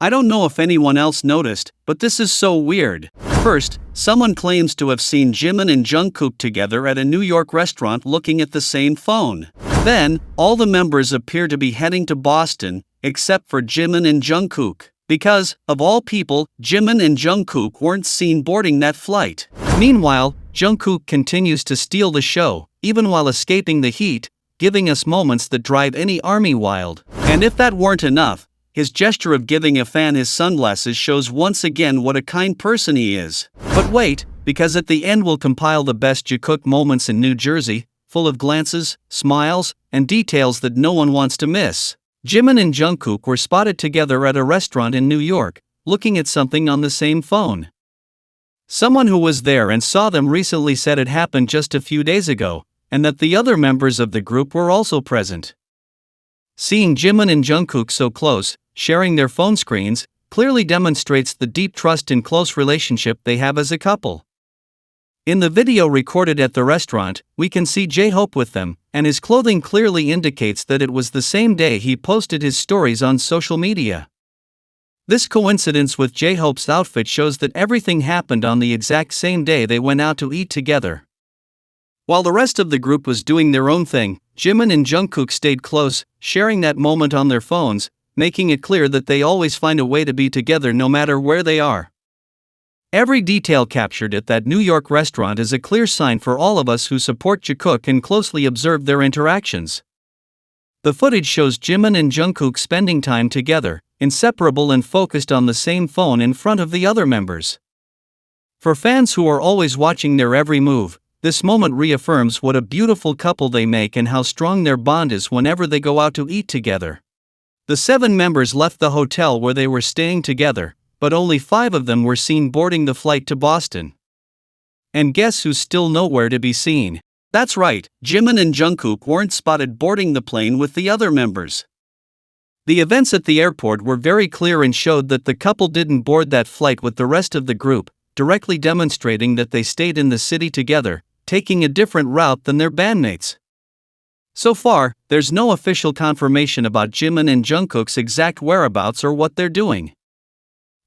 I don't know if anyone else noticed, but this is so weird. First, someone claims to have seen Jimin and Jungkook together at a New York restaurant looking at the same phone. Then, all the members appear to be heading to Boston, except for Jimin and Jungkook. Because, of all people, Jimin and Jungkook weren't seen boarding that flight. Meanwhile, Jungkook continues to steal the show, even while escaping the heat, giving us moments that drive any army wild. And if that weren't enough, his gesture of giving a fan his sunglasses shows once again what a kind person he is. But wait, because at the end we'll compile the best Jikook moments in New Jersey, full of glances, smiles, and details that no one wants to miss. Jimin and Jungkook were spotted together at a restaurant in New York, looking at something on the same phone. Someone who was there and saw them recently said it happened just a few days ago, and that the other members of the group were also present. Seeing Jimin and Jungkook so close, sharing their phone screens, clearly demonstrates the deep trust and close relationship they have as a couple. In the video recorded at the restaurant, we can see J-Hope with them, and his clothing clearly indicates that it was the same day he posted his stories on social media. This coincidence with J-Hope's outfit shows that everything happened on the exact same day they went out to eat together. While the rest of the group was doing their own thing, Jimin and Jungkook stayed close, sharing that moment on their phones, making it clear that they always find a way to be together no matter where they are. Every detail captured at that New York restaurant is a clear sign for all of us who support Jikook and closely observe their interactions. The footage shows Jimin and Jungkook spending time together, inseparable and focused on the same phone in front of the other members. For fans who are always watching their every move, this moment reaffirms what a beautiful couple they make and how strong their bond is whenever they go out to eat together. The 7 members left the hotel where they were staying together, but only 5 of them were seen boarding the flight to Boston. And guess who's still nowhere to be seen? That's right, Jimin and Jungkook weren't spotted boarding the plane with the other members. The events at the airport were very clear and showed that the couple didn't board that flight with the rest of the group, directly demonstrating that they stayed in the city together, taking a different route than their bandmates. So far, there's no official confirmation about Jimin and Jungkook's exact whereabouts or what they're doing.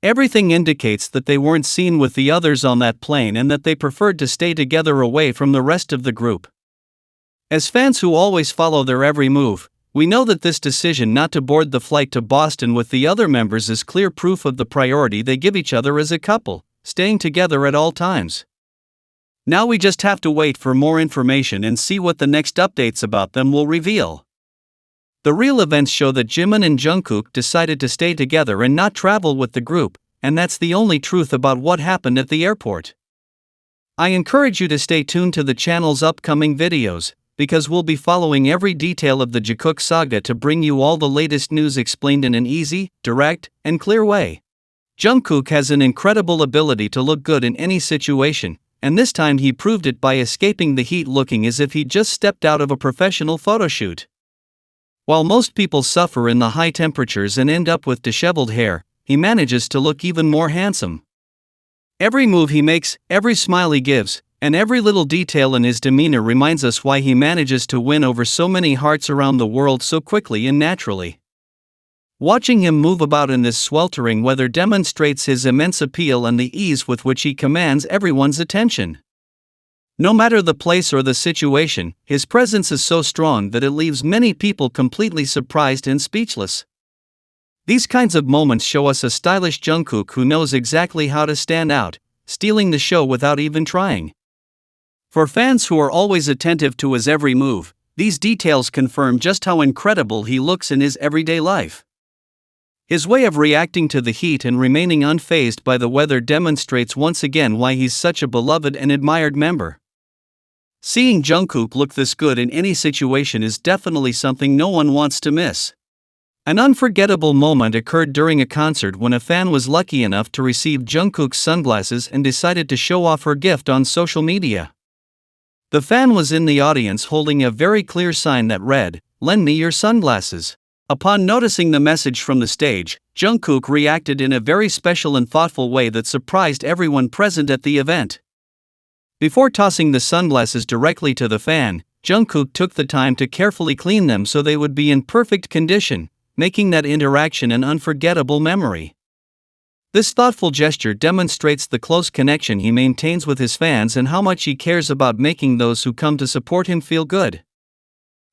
Everything indicates that they weren't seen with the others on that plane and that they preferred to stay together away from the rest of the group. As fans who always follow their every move, we know that this decision not to board the flight to Boston with the other members is clear proof of the priority they give each other as a couple, staying together at all times. Now we just have to wait for more information and see what the next updates about them will reveal. The real events show that Jimin and Jungkook decided to stay together and not travel with the group, and that's the only truth about what happened at the airport. I encourage you to stay tuned to the channel's upcoming videos, because we'll be following every detail of the Jikook saga to bring you all the latest news explained in an easy, direct, and clear way. Jungkook has an incredible ability to look good in any situation, and this time he proved it by escaping the heat looking as if he'd just stepped out of a professional photoshoot. While most people suffer in the high temperatures and end up with disheveled hair, he manages to look even more handsome. Every move he makes, every smile he gives, and every little detail in his demeanor reminds us why he manages to win over so many hearts around the world so quickly and naturally. Watching him move about in this sweltering weather demonstrates his immense appeal and the ease with which he commands everyone's attention. No matter the place or the situation, his presence is so strong that it leaves many people completely surprised and speechless. These kinds of moments show us a stylish Jungkook who knows exactly how to stand out, stealing the show without even trying. For fans who are always attentive to his every move, these details confirm just how incredible he looks in his everyday life. His way of reacting to the heat and remaining unfazed by the weather demonstrates once again why he's such a beloved and admired member. Seeing Jungkook look this good in any situation is definitely something no one wants to miss. An unforgettable moment occurred during a concert when a fan was lucky enough to receive Jungkook's sunglasses and decided to show off her gift on social media. The fan was in the audience holding a very clear sign that read, "Lend me your sunglasses." Upon noticing the message from the stage, Jungkook reacted in a very special and thoughtful way that surprised everyone present at the event. Before tossing the sunglasses directly to the fan, Jungkook took the time to carefully clean them so they would be in perfect condition, making that interaction an unforgettable memory. This thoughtful gesture demonstrates the close connection he maintains with his fans and how much he cares about making those who come to support him feel good.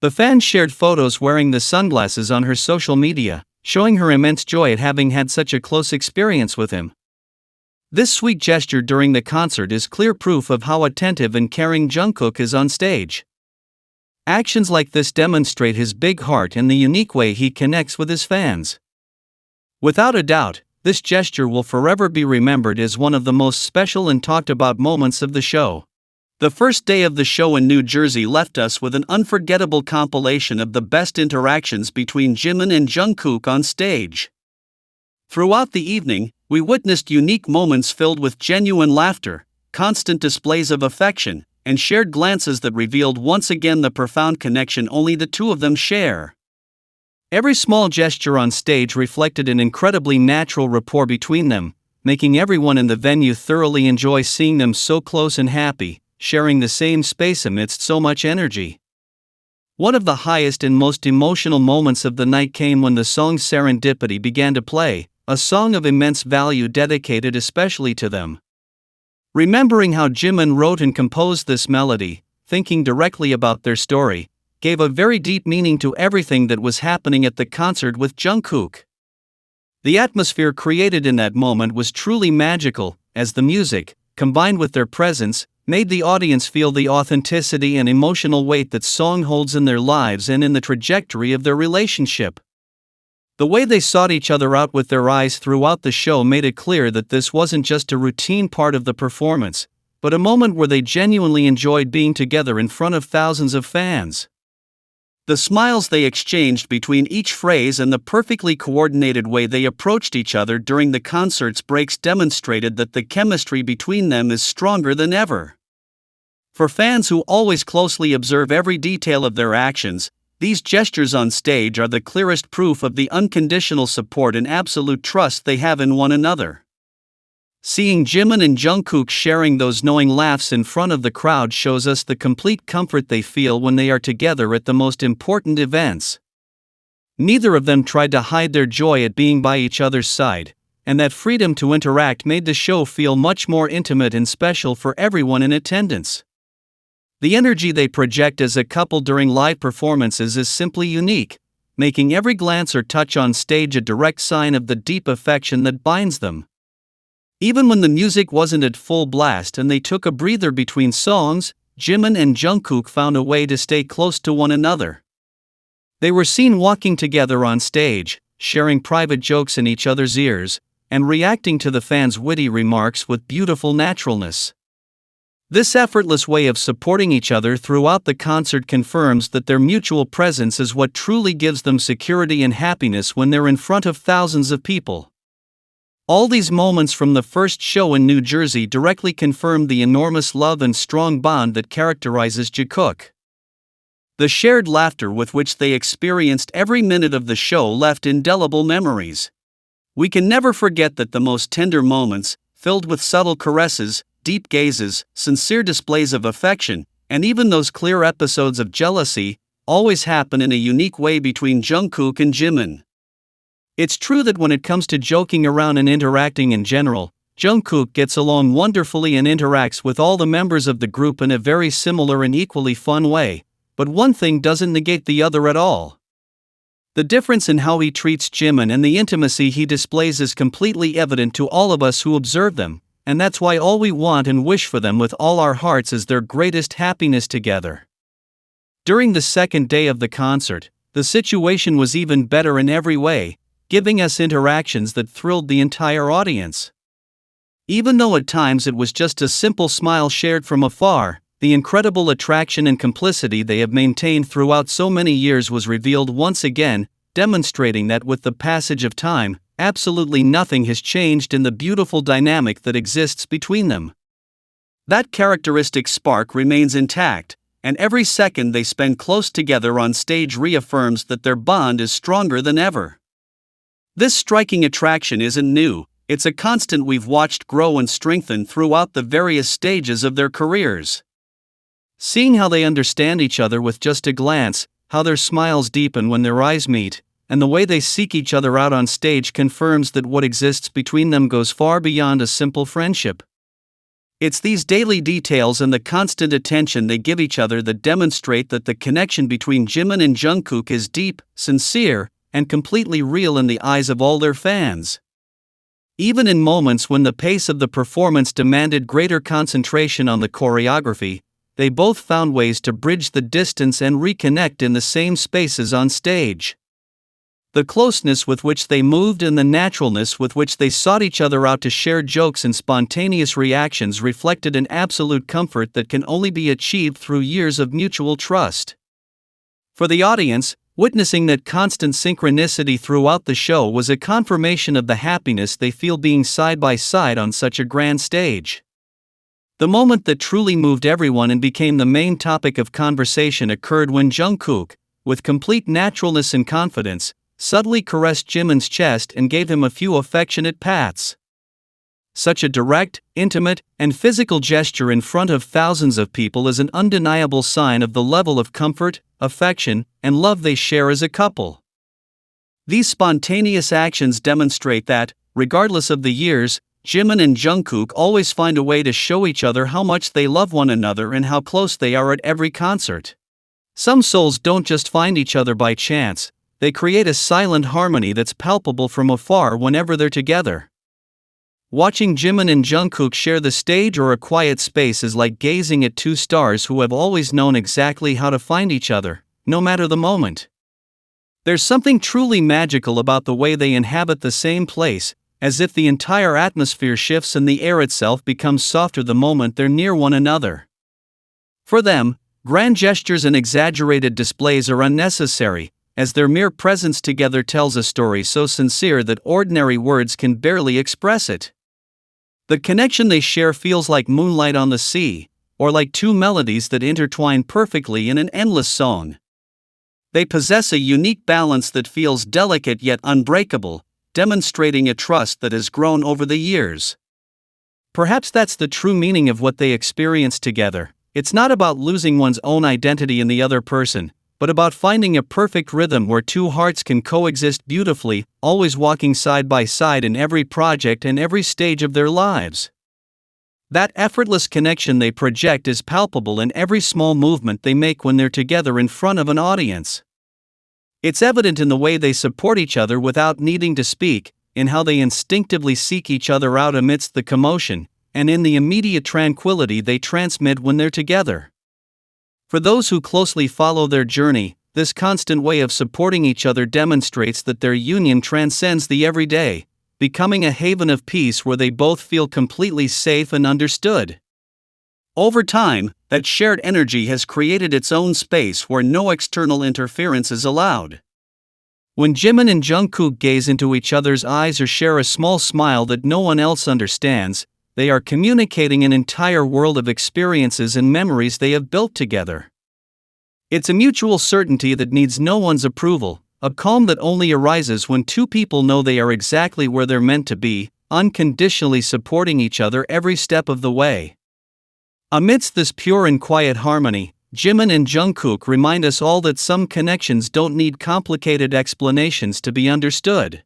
The fan shared photos wearing the sunglasses on her social media, showing her immense joy at having had such a close experience with him. This sweet gesture during the concert is clear proof of how attentive and caring Jungkook is on stage. Actions like this demonstrate his big heart and the unique way he connects with his fans. Without a doubt, this gesture will forever be remembered as one of the most special and talked about moments of the show. The first day of the show in New Jersey left us with an unforgettable compilation of the best interactions between Jimin and Jungkook on stage. Throughout the evening, we witnessed unique moments filled with genuine laughter, constant displays of affection, and shared glances that revealed once again the profound connection only the two of them share. Every small gesture on stage reflected an incredibly natural rapport between them, making everyone in the venue thoroughly enjoy seeing them so close and happy, sharing the same space amidst so much energy. One of the highest and most emotional moments of the night came when the song Serendipity began to play, a song of immense value dedicated especially to them. Remembering how Jimin wrote and composed this melody, thinking directly about their story, gave a very deep meaning to everything that was happening at the concert with Jungkook. The atmosphere created in that moment was truly magical, as the music, combined with their presence, made the audience feel the authenticity and emotional weight that song holds in their lives and in the trajectory of their relationship. The way they sought each other out with their eyes throughout the show made it clear that this wasn't just a routine part of the performance, but a moment where they genuinely enjoyed being together in front of thousands of fans. The smiles they exchanged between each phrase and the perfectly coordinated way they approached each other during the concert's breaks demonstrated that the chemistry between them is stronger than ever. For fans who always closely observe every detail of their actions, these gestures on stage are the clearest proof of the unconditional support and absolute trust they have in one another. Seeing Jimin and Jungkook sharing those knowing laughs in front of the crowd shows us the complete comfort they feel when they are together at the most important events. Neither of them tried to hide their joy at being by each other's side, and that freedom to interact made the show feel much more intimate and special for everyone in attendance. The energy they project as a couple during live performances is simply unique, making every glance or touch on stage a direct sign of the deep affection that binds them. Even when the music wasn't at full blast and they took a breather between songs, Jimin and Jungkook found a way to stay close to one another. They were seen walking together on stage, sharing private jokes in each other's ears, and reacting to the fans' witty remarks with beautiful naturalness. This effortless way of supporting each other throughout the concert confirms that their mutual presence is what truly gives them security and happiness when they're in front of thousands of people. All these moments from the first show in New Jersey directly confirm the enormous love and strong bond that characterizes Jikook. The shared laughter with which they experienced every minute of the show left indelible memories. We can never forget that the most tender moments, filled with subtle caresses, deep gazes, sincere displays of affection, and even those clear episodes of jealousy, always happen in a unique way between Jungkook and Jimin. It's true that when it comes to joking around and interacting in general, Jungkook gets along wonderfully and interacts with all the members of the group in a very similar and equally fun way, but one thing doesn't negate the other at all. The difference in how he treats Jimin and the intimacy he displays is completely evident to all of us who observe them, and that's why all we want and wish for them with all our hearts is their greatest happiness together. During the second day of the concert, the situation was even better in every way, giving us interactions that thrilled the entire audience. Even though at times it was just a simple smile shared from afar, the incredible attraction and complicity they have maintained throughout so many years was revealed once again, demonstrating that with the passage of time, absolutely nothing has changed in the beautiful dynamic that exists between them. That characteristic spark remains intact, and every second they spend close together on stage reaffirms that their bond is stronger than ever. This striking attraction isn't new, it's a constant we've watched grow and strengthen throughout the various stages of their careers. Seeing how they understand each other with just a glance, how their smiles deepen when their eyes meet, and the way they seek each other out on stage confirms that what exists between them goes far beyond a simple friendship. It's these daily details and the constant attention they give each other that demonstrate that the connection between Jimin and Jungkook is deep, sincere, and completely real in the eyes of all their fans. Even in moments when the pace of the performance demanded greater concentration on the choreography, they both found ways to bridge the distance and reconnect in the same spaces on stage. The closeness with which they moved and the naturalness with which they sought each other out to share jokes and spontaneous reactions reflected an absolute comfort that can only be achieved through years of mutual trust. For the audience, witnessing that constant synchronicity throughout the show was a confirmation of the happiness they feel being side by side on such a grand stage. The moment that truly moved everyone and became the main topic of conversation occurred when Jungkook, with complete naturalness and confidence, subtly caressed Jimin's chest and gave him a few affectionate pats. Such a direct, intimate, and physical gesture in front of thousands of people is an undeniable sign of the level of comfort, affection, and love they share as a couple. These spontaneous actions demonstrate that, regardless of the years, Jimin and Jungkook always find a way to show each other how much they love one another and how close they are at every concert. Some souls don't just find each other by chance, they create a silent harmony that's palpable from afar whenever they're together. Watching Jimin and Jungkook share the stage or a quiet space is like gazing at two stars who have always known exactly how to find each other, no matter the moment. There's something truly magical about the way they inhabit the same place, as if the entire atmosphere shifts and the air itself becomes softer the moment they're near one another. For them, grand gestures and exaggerated displays are unnecessary, as their mere presence together tells a story so sincere that ordinary words can barely express it. The connection they share feels like moonlight on the sea, or like two melodies that intertwine perfectly in an endless song. They possess a unique balance that feels delicate yet unbreakable, demonstrating a trust that has grown over the years. Perhaps that's the true meaning of what they experience together. It's not about losing one's own identity in the other person, but about finding a perfect rhythm where two hearts can coexist beautifully, always walking side by side in every project and every stage of their lives. That effortless connection they project is palpable in every small movement they make when they're together in front of an audience. It's evident in the way they support each other without needing to speak, in how they instinctively seek each other out amidst the commotion, and in the immediate tranquility they transmit when they're together. For those who closely follow their journey, this constant way of supporting each other demonstrates that their union transcends the everyday, becoming a haven of peace where they both feel completely safe and understood. Over time, that shared energy has created its own space where no external interference is allowed. When Jimin and Jungkook gaze into each other's eyes or share a small smile that no one else understands, they are communicating an entire world of experiences and memories they have built together. It's a mutual certainty that needs no one's approval, a calm that only arises when two people know they are exactly where they're meant to be, unconditionally supporting each other every step of the way. Amidst this pure and quiet harmony, Jimin and Jungkook remind us all that some connections don't need complicated explanations to be understood.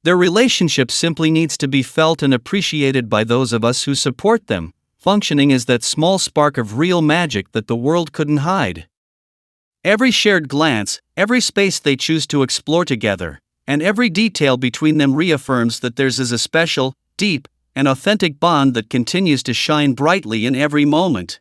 Their relationship simply needs to be felt and appreciated by those of us who support them, functioning as that small spark of real magic that the world couldn't hide. Every shared glance, every space they choose to explore together, and every detail between them reaffirms that theirs is a special, deep, and authentic bond that continues to shine brightly in every moment.